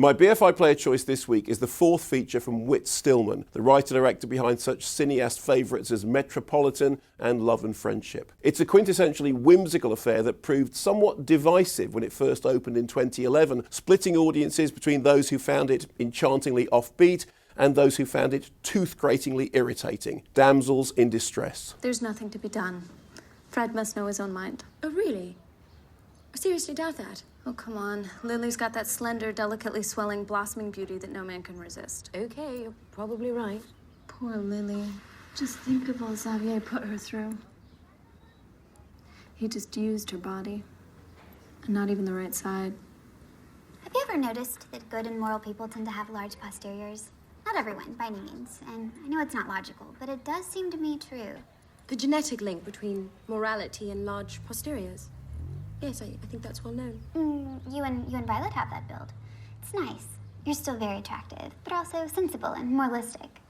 My BFI player choice this week is the fourth feature from Whit Stillman, the writer-director behind such cineast favourites as Metropolitan and Love and Friendship. It's a quintessentially whimsical affair that proved somewhat divisive when it first opened in 2011, splitting audiences between those who found it enchantingly offbeat and those who found it tooth-gratingly irritating. Damsels in distress. There's nothing to be done. Fred must know his own mind. Oh, really? I seriously doubt that. Oh, come on. Lily's got that slender, delicately swelling, blossoming beauty that no man can resist. Okay, you're probably right. Poor Lily. Just think of all Xavier put her through. He just used her body. And not even the right side. Have you ever noticed that good and moral people tend to have large posteriors? Not everyone, by any means. And I know it's not logical, but it does seem to me true. The genetic link between morality and large posteriors. Yes, I think that's well known. You and Violet have that build. It's nice. You're still very attractive, but also sensible and moralistic.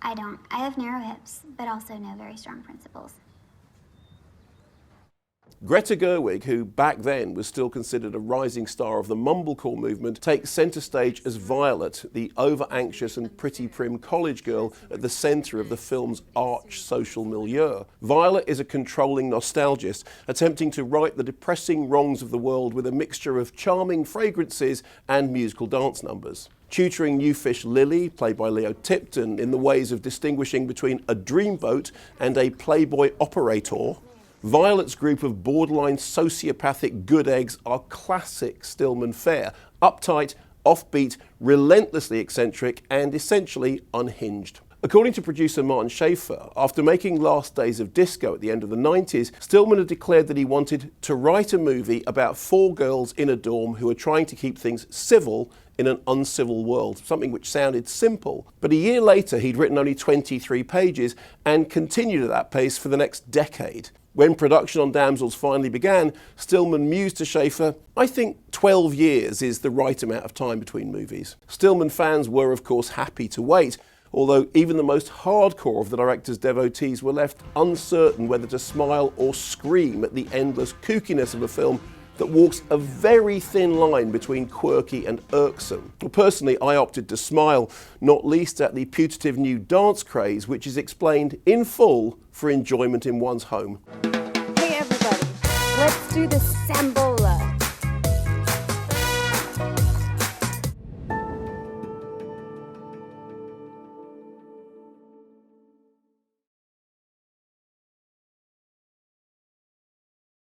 I don't. I have narrow hips, but also no very strong principles. Greta Gerwig, who back then was still considered a rising star of the mumblecore movement, takes centre stage as Violet, the over-anxious and pretty prim college girl at the centre of the film's arch social milieu. Violet is a controlling nostalgist, attempting to right the depressing wrongs of the world with a mixture of charming fragrances and musical dance numbers. Tutoring newfish Lily, played by Leo Tipton, in the ways of distinguishing between a dreamboat and a playboy operator, Violet's group of borderline sociopathic good eggs are classic Stillman fare. Uptight, offbeat, relentlessly eccentric, and essentially unhinged. According to producer Martin Schaefer, after making Last Days of Disco at the end of the 90s, Stillman had declared that he wanted to write a movie about four girls in a dorm who are trying to keep things civil in an uncivil world, something which sounded simple. But a year later, he'd written only 23 pages and continued at that pace for the next decade. When production on Damsels finally began, Stillman mused to Schaefer, "I think 12 years is the right amount of time between movies." Stillman fans were, of course, happy to wait, although even the most hardcore of the director's devotees were left uncertain whether to smile or scream at the endless kookiness of a film that walks a very thin line between quirky and irksome. Well, personally, I opted to smile, not least at the putative new dance craze, which is explained in full for enjoyment in one's home. Hey everybody, let's do the Sambola.